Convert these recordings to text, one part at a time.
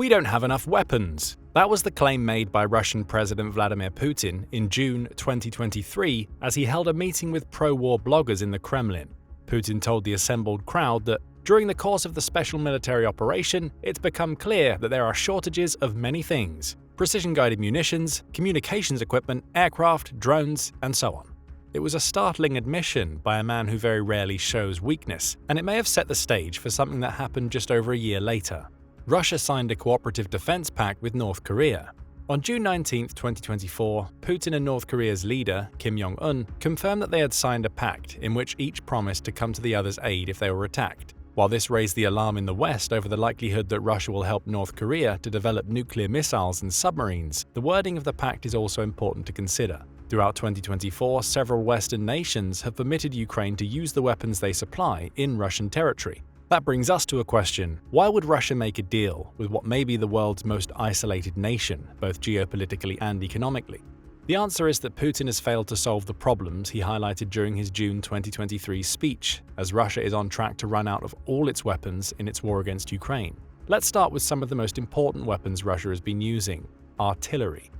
"We don't have enough weapons." That was the claim made by Russian President Vladimir Putin in June 2023 as he held a meeting with pro-war bloggers in the Kremlin. Putin told the assembled crowd that, "During the course of the special military operation, it's become clear that there are shortages of many things: precision-guided munitions, communications equipment, aircraft, drones, and so on." It was a startling admission by a man who very rarely shows weakness, and it may have set the stage for something that happened just over a year later. Russia signed a cooperative defense pact with North Korea. On June 19, 2024, Putin and North Korea's leader, Kim Jong-un, confirmed that they had signed a pact in which each promised to come to the other's aid if they were attacked. While this raised the alarm in the West over the likelihood that Russia will help North Korea to develop nuclear missiles and submarines, the wording of the pact is also important to consider. Throughout 2024, several Western nations have permitted Ukraine to use the weapons they supply in Russian territory. That brings us to a question: why would Russia make a deal with what may be the world's most isolated nation, both geopolitically and economically? The answer is that Putin has failed to solve the problems he highlighted during his June 2023 speech, as Russia is on track to run out of all its weapons in its war against Ukraine. Let's start with some of the most important weapons Russia has been using: artillery.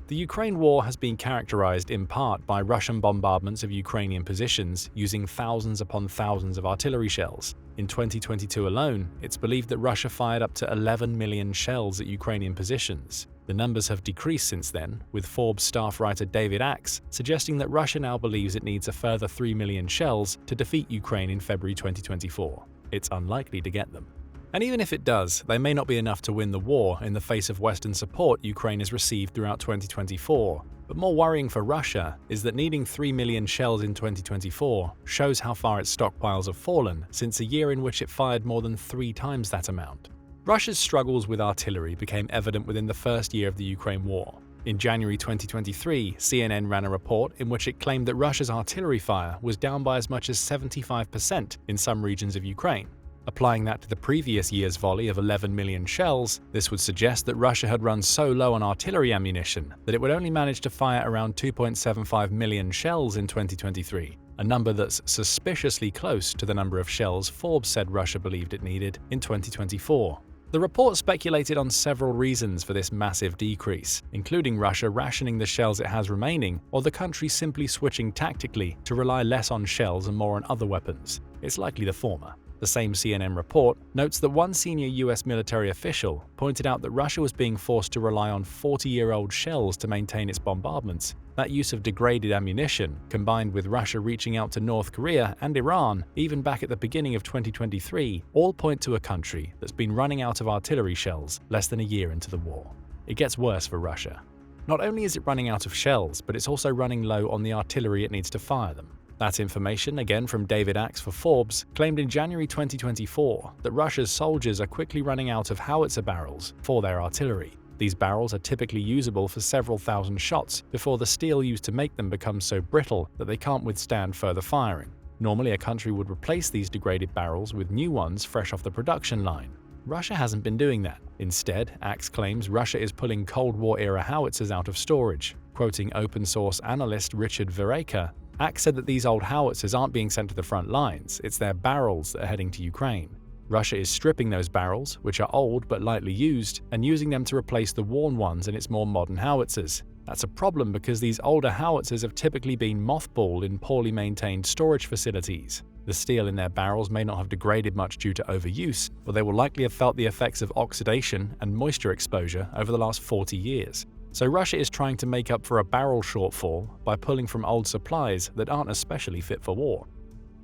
The Ukraine war has been characterized in part by Russian bombardments of Ukrainian positions using thousands upon thousands of artillery shells. In 2022 alone, it's believed that Russia fired up to 11 million shells at Ukrainian positions. The numbers have decreased since then, with Forbes staff writer David Axe suggesting that Russia now believes it needs a further 3 million shells to defeat Ukraine in February 2024. It's unlikely to get them. And even if it does, they may not be enough to win the war in the face of Western support Ukraine has received throughout 2024. But more worrying for Russia is that needing 3 million shells in 2024 shows how far its stockpiles have fallen since a year in which it fired more than 3 times that amount. Russia's struggles with artillery became evident within the first year of the Ukraine war. In January 2023, CNN ran a report in which it claimed that Russia's artillery fire was down by as much as 75% in some regions of Ukraine. Applying that to the previous year's volley of 11 million shells, this would suggest that Russia had run so low on artillery ammunition that it would only manage to fire around 2.75 million shells in 2023, a number that's suspiciously close to the number of shells Forbes said Russia believed it needed in 2024. The report speculated on several reasons for this massive decrease, including Russia rationing the shells it has remaining, or the country simply switching tactically to rely less on shells and more on other weapons. It's likely the former. The same CNN report notes that one senior US military official pointed out that Russia was being forced to rely on 40-year-old shells to maintain its bombardments. That use of degraded ammunition, combined with Russia reaching out to North Korea and Iran even back at the beginning of 2023, all point to a country that's been running out of artillery shells less than a year into the war. It gets worse for Russia. Not only is it running out of shells, but it's also running low on the artillery it needs to fire them. That information, again from David Axe for Forbes, claimed in January 2024 that Russia's soldiers are quickly running out of howitzer barrels for their artillery. These barrels are typically usable for several thousand shots before the steel used to make them becomes so brittle that they can't withstand further firing. Normally, a country would replace these degraded barrels with new ones fresh off the production line. Russia hasn't been doing that. Instead, Axe claims Russia is pulling Cold War-era howitzers out of storage. Quoting open-source analyst Richard Vereka, Axe said that these old howitzers aren't being sent to the front lines, it's their barrels that are heading to Ukraine. Russia is stripping those barrels, which are old but lightly used, and using them to replace the worn ones in its more modern howitzers. That's a problem because these older howitzers have typically been mothballed in poorly maintained storage facilities. The steel in their barrels may not have degraded much due to overuse, but they will likely have felt the effects of oxidation and moisture exposure over the last 40 years. So Russia is trying to make up for a barrel shortfall by pulling from old supplies that aren't especially fit for war.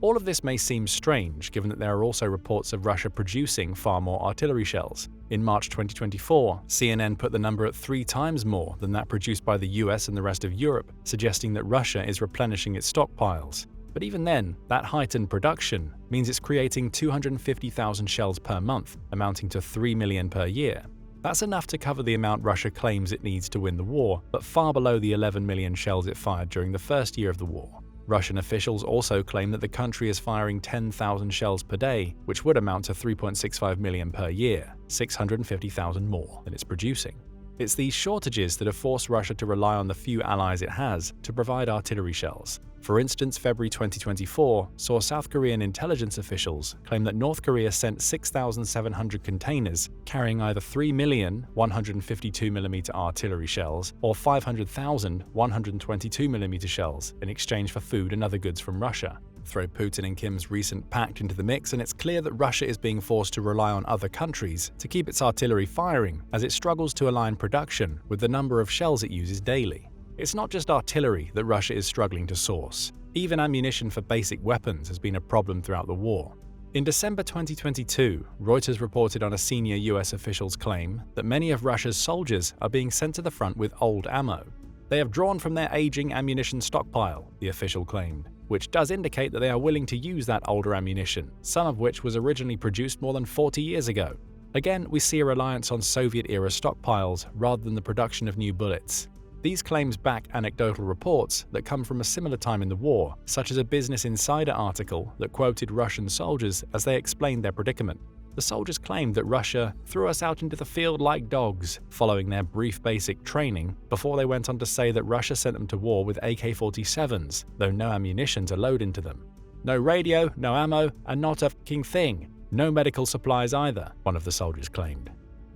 All of this may seem strange given that there are also reports of Russia producing far more artillery shells. In March 2024, CNN put the number at 3 times more than that produced by the US and the rest of Europe, suggesting that Russia is replenishing its stockpiles. But even then, that heightened production means it's creating 250,000 shells per month, amounting to 3 million per year. That's enough to cover the amount Russia claims it needs to win the war, but far below the 11 million shells it fired during the first year of the war. Russian officials also claim that the country is firing 10,000 shells per day, which would amount to 3.65 million per year, 650,000 more than it's producing. It's these shortages that have forced Russia to rely on the few allies it has to provide artillery shells. For instance, February 2024 saw South Korean intelligence officials claim that North Korea sent 6,700 containers carrying either 3 million 152mm artillery shells or 500,000 122mm shells in exchange for food and other goods from Russia. Throw Putin and Kim's recent pact into the mix, and it's clear that Russia is being forced to rely on other countries to keep its artillery firing as it struggles to align production with the number of shells it uses daily. It's not just artillery that Russia is struggling to source. Even ammunition for basic weapons has been a problem throughout the war. In December 2022, Reuters reported on a senior US official's claim that many of Russia's soldiers are being sent to the front with old ammo. They have drawn from their aging ammunition stockpile, the official claimed, which does indicate that they are willing to use that older ammunition, some of which was originally produced more than 40 years ago. Again, we see a reliance on Soviet-era stockpiles rather than the production of new bullets. These claims back anecdotal reports that come from a similar time in the war, such as a Business Insider article that quoted Russian soldiers as they explained their predicament. The soldiers claimed that Russia threw us out into the field like dogs following their brief basic training, before they went on to say that Russia sent them to war with AK-47s, though no ammunition to load into them. No radio, no ammo, and not a f***ing thing. No medical supplies either, one of the soldiers claimed.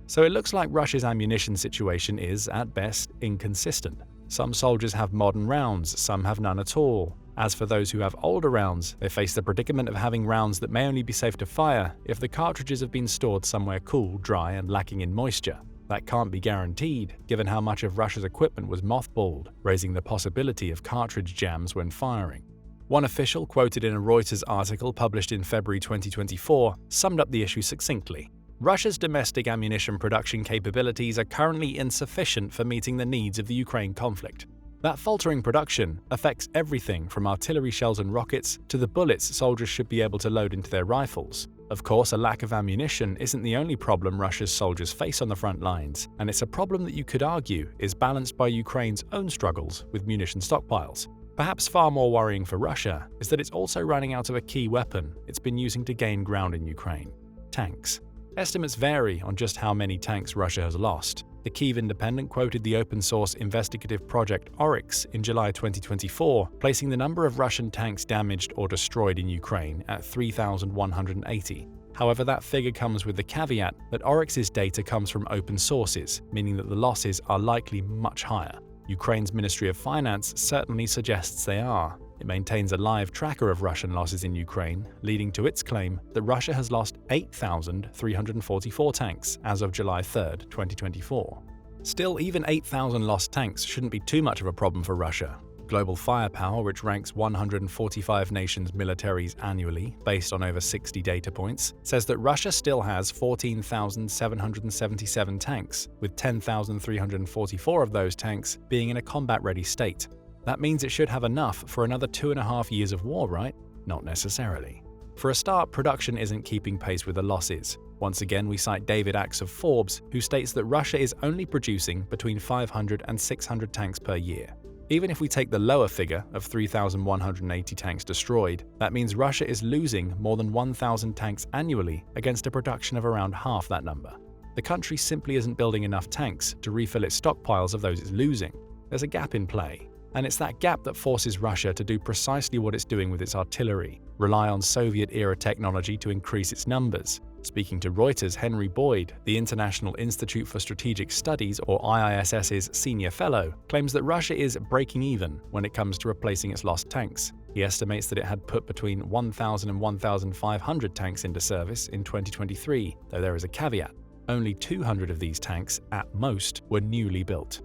So it looks like Russia's ammunition situation is, at best, inconsistent. Some soldiers have modern rounds, some have none at all. As for those who have older rounds, they face the predicament of having rounds that may only be safe to fire if the cartridges have been stored somewhere cool, dry, and lacking in moisture. That can't be guaranteed, given how much of Russia's equipment was mothballed, raising the possibility of cartridge jams when firing. One official, quoted in a Reuters article published in February 2024, summed up the issue succinctly. Russia's domestic ammunition production capabilities are currently insufficient for meeting the needs of the Ukraine conflict. That faltering production affects everything from artillery shells and rockets to the bullets soldiers should be able to load into their rifles. Of course, a lack of ammunition isn't the only problem Russia's soldiers face on the front lines, and it's a problem that you could argue is balanced by Ukraine's own struggles with munition stockpiles. Perhaps far more worrying for Russia is that it's also running out of a key weapon it's been using to gain ground in Ukraine: tanks. Estimates vary on just how many tanks Russia has lost. The Kyiv Independent quoted the open-source investigative project Oryx in July 2024, placing the number of Russian tanks damaged or destroyed in Ukraine at 3,180. However, that figure comes with the caveat that Oryx's data comes from open sources, meaning that the losses are likely much higher. Ukraine's Ministry of Finance certainly suggests they are. It maintains a live tracker of Russian losses in Ukraine, leading to its claim that Russia has lost 8,344 tanks as of July 3, 2024. Still, even 8,000 lost tanks shouldn't be too much of a problem for Russia. Global Firepower, which ranks 145 nations' militaries annually based on over 60 data points, says that Russia still has 14,777 tanks, with 10,344 of those tanks being in a combat-ready state. That means it should have enough for another 2.5 years of war, right? Not necessarily. For a start, production isn't keeping pace with the losses. Once again, we cite David Axe of Forbes, who states that Russia is only producing between 500 and 600 tanks per year. Even if we take the lower figure of 3,180 tanks destroyed, that means Russia is losing more than 1,000 tanks annually against a production of around half that number. The country simply isn't building enough tanks to refill its stockpiles of those it's losing. There's a gap in play. And it's that gap that forces Russia to do precisely what it's doing with its artillery, rely on Soviet-era technology to increase its numbers. Speaking to Reuters, Henry Boyd, the International Institute for Strategic Studies, or IISS's senior fellow, claims that Russia is breaking even when it comes to replacing its lost tanks. He estimates that it had put between 1,000 and 1,500 tanks into service in 2023, though there is a caveat. Only 200 of these tanks, at most, were newly built.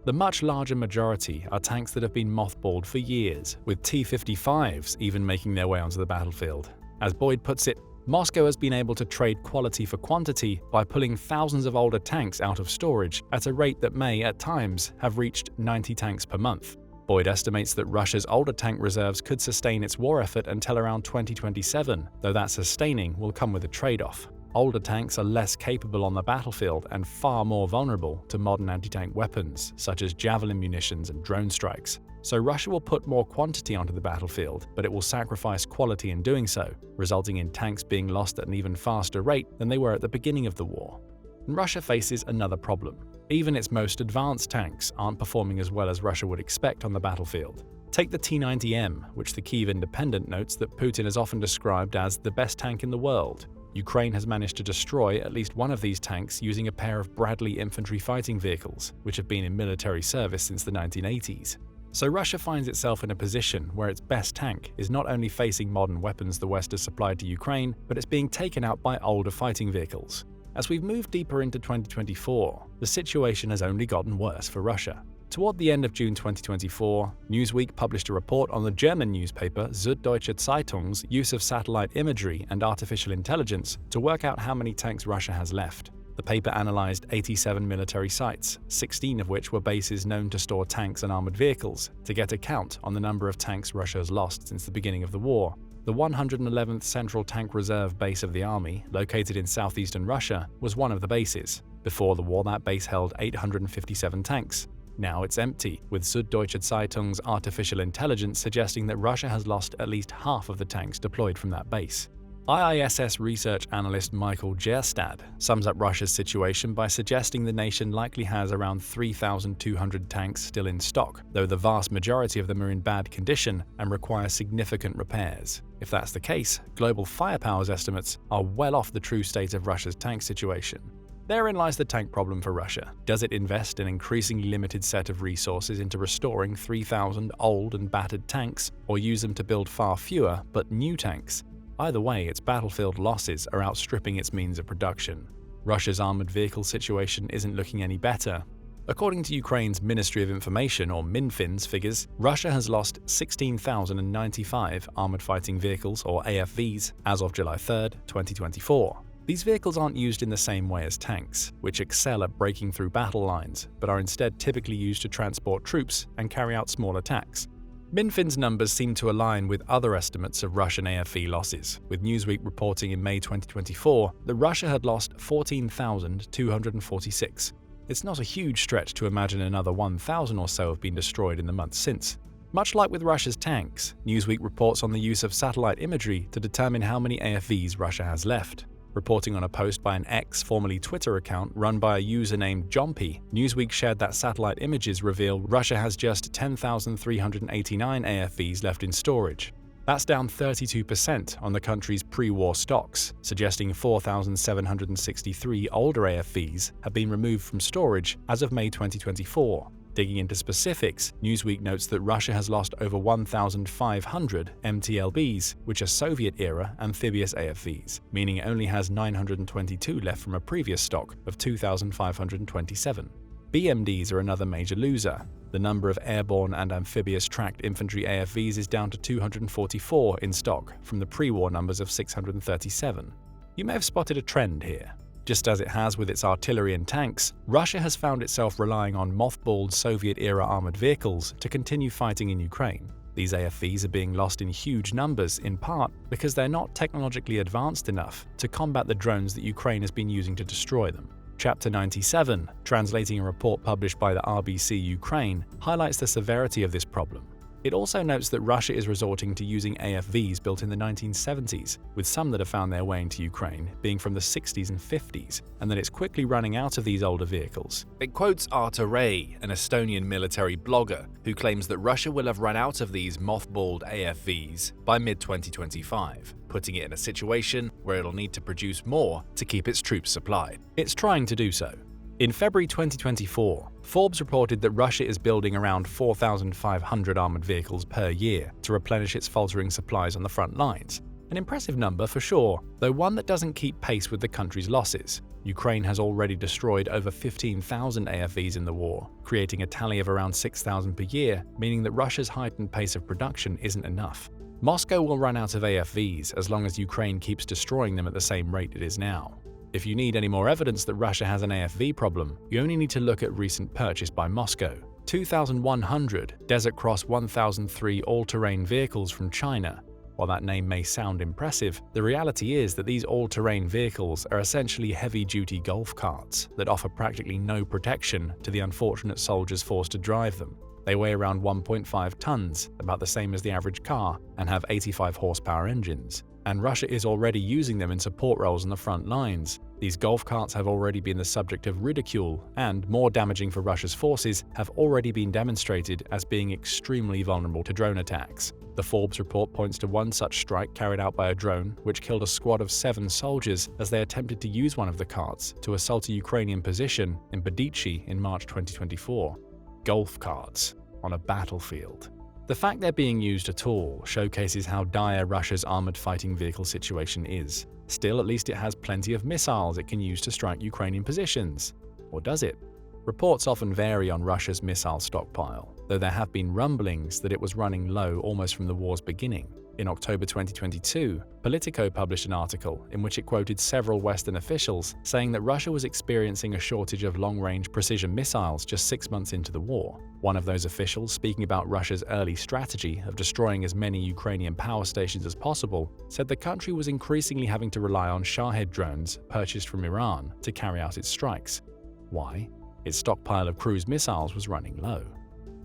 The much larger majority are tanks that have been mothballed for years, with T-55s even making their way onto the battlefield. As Boyd puts it, Moscow has been able to trade quality for quantity by pulling thousands of older tanks out of storage at a rate that may, at times, have reached 90 tanks per month. Boyd estimates that Russia's older tank reserves could sustain its war effort until around 2027, though that sustaining will come with a trade-off. Older tanks are less capable on the battlefield and far more vulnerable to modern anti-tank weapons, such as Javelin munitions and drone strikes. So Russia will put more quantity onto the battlefield, but it will sacrifice quality in doing so, resulting in tanks being lost at an even faster rate than they were at the beginning of the war. And Russia faces another problem. Even its most advanced tanks aren't performing as well as Russia would expect on the battlefield. Take the T-90M, which the Kyiv Independent notes that Putin has often described as the best tank in the world. Ukraine has managed to destroy at least one of these tanks using a pair of Bradley infantry fighting vehicles, which have been in military service since the 1980s. So Russia finds itself in a position where its best tank is not only facing modern weapons the West has supplied to Ukraine, but it's being taken out by older fighting vehicles. As we've moved deeper into 2024, the situation has only gotten worse for Russia. Toward the end of June 2024, Newsweek published a report on the German newspaper Süddeutsche Zeitung's use of satellite imagery and artificial intelligence to work out how many tanks Russia has left. The paper analyzed 87 military sites, 16 of which were bases known to store tanks and armored vehicles, to get a count on the number of tanks Russia has lost since the beginning of the war. The 111th Central Tank Reserve base of the army, located in southeastern Russia, was one of the bases. Before the war, that base held 857 tanks. Now it's empty, with Süddeutsche Zeitung's artificial intelligence suggesting that Russia has lost at least half of the tanks deployed from that base. IISS research analyst Michael Gjerstad sums up Russia's situation by suggesting the nation likely has around 3,200 tanks still in stock, though the vast majority of them are in bad condition and require significant repairs. If that's the case, Global Firepower's estimates are well off the true state of Russia's tank situation. Therein lies the tank problem for Russia. Does it invest an increasingly limited set of resources into restoring 3,000 old and battered tanks, or use them to build far fewer but new tanks? Either way, its battlefield losses are outstripping its means of production. Russia's armored vehicle situation isn't looking any better. According to Ukraine's Ministry of Information, or Minfin's figures, Russia has lost 16,095 armored fighting vehicles, or AFVs, as of July 3, 2024. These vehicles aren't used in the same way as tanks, which excel at breaking through battle lines, but are instead typically used to transport troops and carry out small attacks. Minfin's numbers seem to align with other estimates of Russian AFV losses, with Newsweek reporting in May 2024 that Russia had lost 14,246. It's not a huge stretch to imagine another 1,000 or so have been destroyed in the months since. Much like with Russia's tanks, Newsweek reports on the use of satellite imagery to determine how many AFVs Russia has left. Reporting on a post by an X, formerly Twitter account run by a user named Jompy, Newsweek shared that satellite images reveal Russia has just 10,389 AFVs left in storage. That's down 32% on the country's pre-war stocks, suggesting 4,763 older AFVs have been removed from storage as of May 2024. Digging into specifics, Newsweek notes that Russia has lost over 1,500 MTLBs, which are Soviet-era amphibious AFVs, meaning it only has 922 left from a previous stock of 2,527. BMDs are another major loser. The number of airborne and amphibious tracked infantry AFVs is down to 244 in stock from the pre-war numbers of 637. You may have spotted a trend here. Just as it has with its artillery and tanks, Russia has found itself relying on mothballed Soviet-era armored vehicles to continue fighting in Ukraine. These AFVs are being lost in huge numbers, in part because they're not technologically advanced enough to combat the drones that Ukraine has been using to destroy them. Chapter 97, translating a report published by the RBC Ukraine, highlights the severity of this problem. It also notes that Russia is resorting to using AFVs built in the 1970s, with some that have found their way into Ukraine being from the 60s and 50s, and that it's quickly running out of these older vehicles. It quotes Arta Ray, an Estonian military blogger, who claims that Russia will have run out of these mothballed AFVs by mid-2025, putting it in a situation where it'll need to produce more to keep its troops supplied. It's trying to do so. In February 2024, Forbes reported that Russia is building around 4,500 armored vehicles per year to replenish its faltering supplies on the front lines. An impressive number for sure, though one that doesn't keep pace with the country's losses. Ukraine has already destroyed over 15,000 AFVs in the war, creating a tally of around 6,000 per year, meaning that Russia's heightened pace of production isn't enough. Moscow will run out of AFVs as long as Ukraine keeps destroying them at the same rate it is now. If you need any more evidence that Russia has an AFV problem, you only need to look at recent purchase by Moscow. 2,100 Desert Cross 1003 all-terrain vehicles from China. While that name may sound impressive, the reality is that these all-terrain vehicles are essentially heavy-duty golf carts that offer practically no protection to the unfortunate soldiers forced to drive them. They weigh around 1.5 tons, about the same as the average car, and have 85 horsepower engines. and Russia is already using them in support roles on the front lines. These golf carts have already been the subject of ridicule, and, more damaging for Russia's forces, have already been demonstrated as being extremely vulnerable to drone attacks. The Forbes report points to one such strike carried out by a drone, which killed a squad of 7 soldiers as they attempted to use one of the carts to assault a Ukrainian position in Berditschi in March 2024. Golf carts on a battlefield. The fact they're being used at all showcases how dire Russia's armored fighting vehicle situation is. Still, at least it has plenty of missiles it can use to strike Ukrainian positions. Or does it? Reports often vary on Russia's missile stockpile, though there have been rumblings that it was running low almost from the war's beginning. In October 2022, Politico published an article in which it quoted several Western officials saying that Russia was experiencing a shortage of long-range precision missiles just 6 months into the war. One of those officials, speaking about Russia's early strategy of destroying as many Ukrainian power stations as possible, said the country was increasingly having to rely on Shahed drones purchased from Iran to carry out its strikes. Why? Its stockpile of cruise missiles was running low.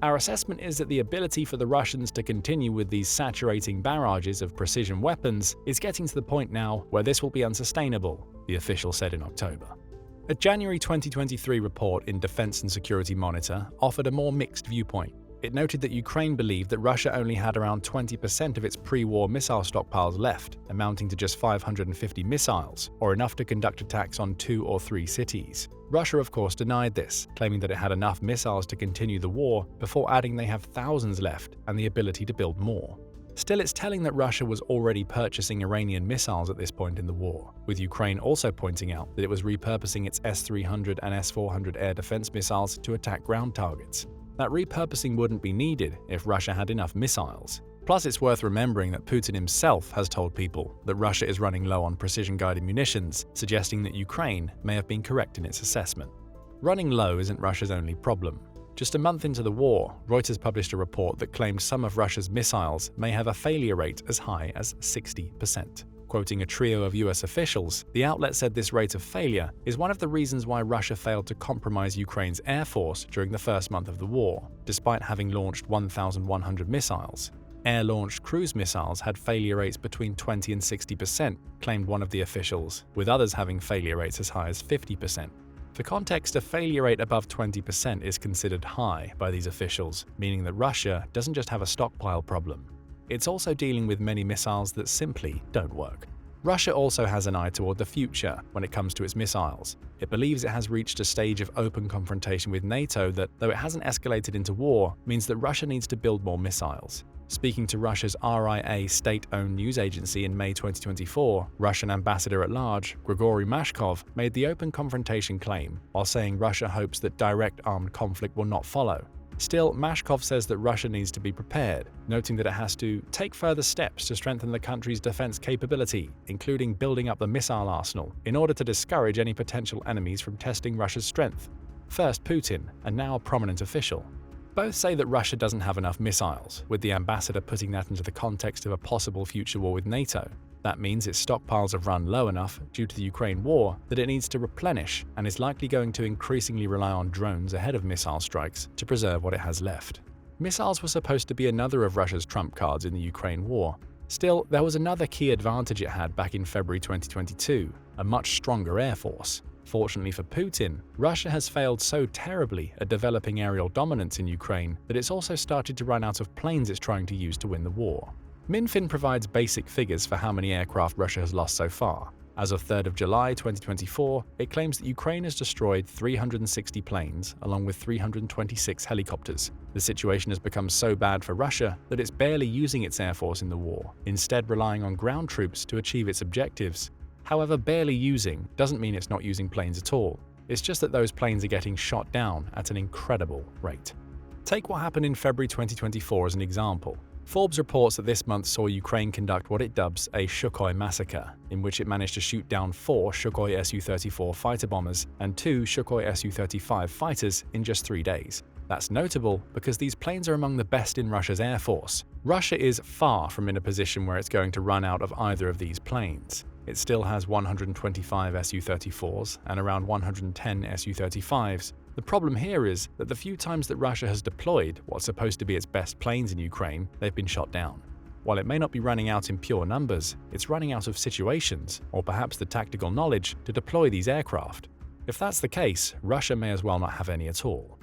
Our assessment is that the ability for the Russians to continue with these saturating barrages of precision weapons is getting to the point now where this will be unsustainable, the official said in October. A January 2023 report in Defense and Security Monitor offered a more mixed viewpoint. It noted that Ukraine believed that Russia only had around 20% of its pre-war missile stockpiles left, amounting to just 550 missiles, or enough to conduct attacks on 2 or 3 cities. Russia, of course, denied this, claiming that it had enough missiles to continue the war, before adding they have thousands left and the ability to build more. Still, it's telling that Russia was already purchasing Iranian missiles at this point in the war, with Ukraine also pointing out that it was repurposing its S-300 and S-400 air defense missiles to attack ground targets. That repurposing wouldn't be needed if Russia had enough missiles. Plus, it's worth remembering that Putin himself has told people that Russia is running low on precision-guided munitions, suggesting that Ukraine may have been correct in its assessment. Running low isn't Russia's only problem. Just a month into the war, Reuters published a report that claimed some of Russia's missiles may have a failure rate as high as 60%. Quoting a trio of US officials, the outlet said this rate of failure is one of the reasons why Russia failed to compromise Ukraine's air force during the first month of the war, despite having launched 1,100 missiles. Air-launched cruise missiles had failure rates between 20 and 60%, claimed one of the officials, with others having failure rates as high as 50%. For context, a failure rate above 20% is considered high by these officials, meaning that Russia doesn't just have a stockpile problem. It's also dealing with many missiles that simply don't work. Russia also has an eye toward the future when it comes to its missiles. It believes it has reached a stage of open confrontation with NATO that, though it hasn't escalated into war, means that Russia needs to build more missiles. Speaking to Russia's RIA state-owned news agency in May 2024, Russian ambassador-at-large Grigory Mashkov made the open confrontation claim, while saying Russia hopes that direct armed conflict will not follow. Still, Mashkov says that Russia needs to be prepared, noting that it has to take further steps to strengthen the country's defense capability, including building up the missile arsenal, in order to discourage any potential enemies from testing Russia's strength. First Putin, and now a prominent official. Both say that Russia doesn't have enough missiles, with the ambassador putting that into the context of a possible future war with NATO. That means its stockpiles have run low enough due to the Ukraine war that it needs to replenish and is likely going to increasingly rely on drones ahead of missile strikes to preserve what it has left. Missiles were supposed to be another of Russia's trump cards in the Ukraine war. Still, there was another key advantage it had back in February 2022, a much stronger air force. Fortunately for Putin, Russia has failed so terribly at developing aerial dominance in Ukraine that it's also started to run out of planes it's trying to use to win the war. Minfin provides basic figures for how many aircraft Russia has lost so far. As of 3rd of July 2024, it claims that Ukraine has destroyed 360 planes along with 326 helicopters. The situation has become so bad for Russia that it's barely using its air force in the war, instead relying on ground troops to achieve its objectives. However, barely using doesn't mean it's not using planes at all. It's just that those planes are getting shot down at an incredible rate. Take what happened in February 2024 as an example. Forbes reports that this month saw Ukraine conduct what it dubs a Sukhoi massacre, in which it managed to shoot down 4 Sukhoi Su-34 fighter bombers and 2 Sukhoi Su-35 fighters in just 3 days. That's notable because these planes are among the best in Russia's air force. Russia is far from in a position where it's going to run out of either of these planes. It still has 125 Su-34s and around 110 Su-35s. The problem here is that the few times that Russia has deployed what's supposed to be its best planes in Ukraine, they've been shot down. while it may not be running out in pure numbers, it's running out of situations, or perhaps the tactical knowledge to deploy these aircraft. If that's the case, Russia may as well not have any at all.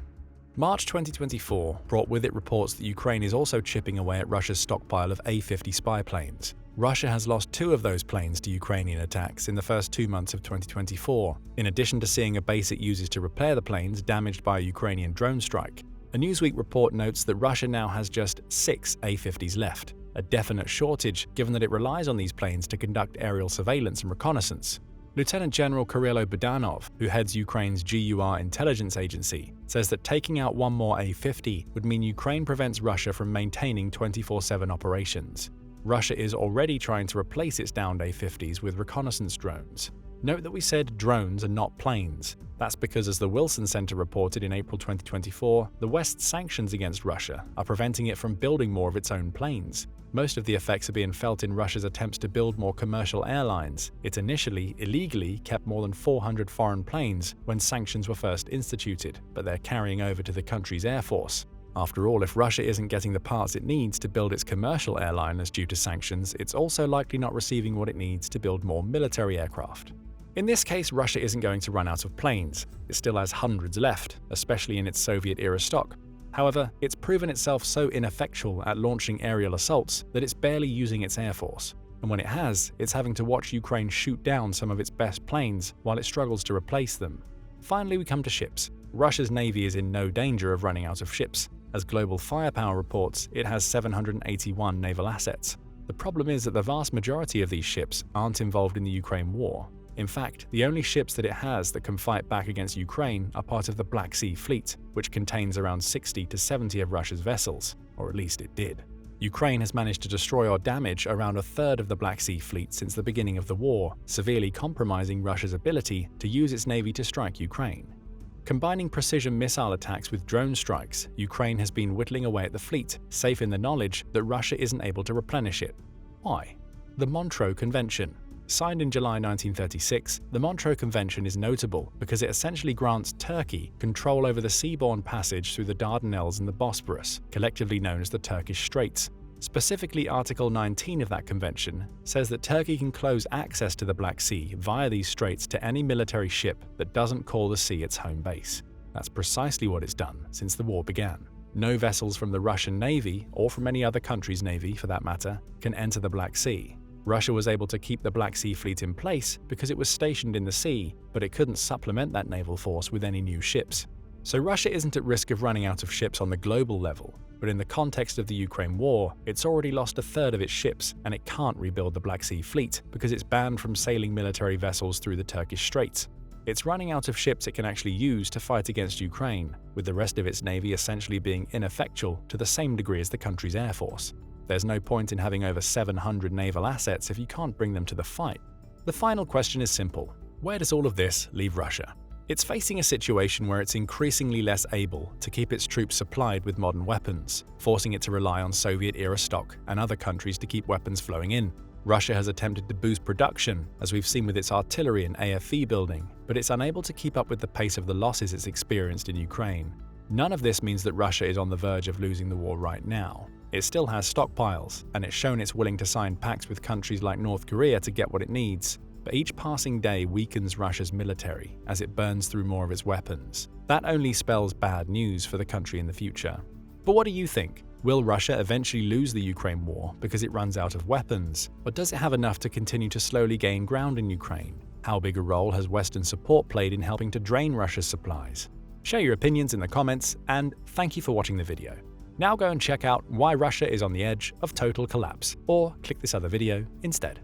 March 2024 brought with it reports that Ukraine is also chipping away at Russia's stockpile of A-50 spy planes. Russia has lost 2 of those planes to Ukrainian attacks in the first 2 months of 2024, in addition to seeing a base it uses to repair the planes damaged by a Ukrainian drone strike. A Newsweek report notes that Russia now has just 6 A-50s left, a definite shortage given that it relies on these planes to conduct aerial surveillance and reconnaissance. Lieutenant General Kirilo Budanov, who heads Ukraine's GUR intelligence agency, says that taking out one more A-50 would mean Ukraine prevents Russia from maintaining 24/7 operations. Russia is already trying to replace its downed A-50s with reconnaissance drones. Note that we said drones and not planes. That's because, as the Wilson Center reported in April 2024, the West's sanctions against Russia are preventing it from building more of its own planes. Most of the effects are being felt in Russia's attempts to build more commercial airlines. It initially, illegally, kept more than 400 foreign planes when sanctions were first instituted, but they're carrying over to the country's air force. After all, if Russia isn't getting the parts it needs to build its commercial airliners due to sanctions, it's also likely not receiving what it needs to build more military aircraft. In this case, Russia isn't going to run out of planes. It still has hundreds left, especially in its Soviet-era stock. However, it's proven itself so ineffectual at launching aerial assaults that it's barely using its air force. And when it has, it's having to watch Ukraine shoot down some of its best planes while it struggles to replace them. Finally, we come to ships. Russia's navy is in no danger of running out of ships. As Global Firepower reports, it has 781 naval assets. The problem is that the vast majority of these ships aren't involved in the Ukraine war. In fact, the only ships that it has that can fight back against Ukraine are part of the Black Sea Fleet, which contains around 60 to 70 of Russia's vessels, or at least it did. Ukraine has managed to destroy or damage around a third of the Black Sea Fleet since the beginning of the war, severely compromising Russia's ability to use its navy to strike Ukraine. Combining precision missile attacks with drone strikes, Ukraine has been whittling away at the fleet, safe in the knowledge that Russia isn't able to replenish it. Why? The Montreux Convention. Signed in July 1936, the Montreux Convention is notable because it essentially grants Turkey control over the seaborne passage through the Dardanelles and the Bosporus, collectively known as the Turkish Straits. Specifically, Article 19 of that convention says that Turkey can close access to the Black Sea via these straits to any military ship that doesn't call the sea its home base. That's precisely what it's done since the war began. No vessels from the Russian Navy, or from any other country's navy for that matter, can enter the Black Sea. Russia was able to keep the Black Sea Fleet in place because it was stationed in the sea, but it couldn't supplement that naval force with any new ships. So Russia isn't at risk of running out of ships on the global level, but in the context of the Ukraine war, it's already lost a third of its ships and it can't rebuild the Black Sea Fleet because it's banned from sailing military vessels through the Turkish Straits. It's running out of ships it can actually use to fight against Ukraine, with the rest of its navy essentially being ineffectual to the same degree as the country's air force. There's no point in having over 700 naval assets if you can't bring them to the fight. The final question is simple. Where does all of this leave Russia? It's facing a situation where it's increasingly less able to keep its troops supplied with modern weapons, forcing it to rely on Soviet-era stock and other countries to keep weapons flowing in. Russia has attempted to boost production, as we've seen with its artillery and AFV building, but it's unable to keep up with the pace of the losses it's experienced in Ukraine. None of this means that Russia is on the verge of losing the war right now. It still has stockpiles, and it's shown it's willing to sign pacts with countries like North Korea to get what it needs. But each passing day weakens Russia's military as it burns through more of its weapons. That only spells bad news for the country in the future. But what do you think? Will Russia eventually lose the Ukraine war because it runs out of weapons? Or does it have enough to continue to slowly gain ground in Ukraine? How big a role has Western support played in helping to drain Russia's supplies? Share your opinions in the comments, and thank you for watching the video. Now go and check out why Russia is on the edge of total collapse, or click this other video instead.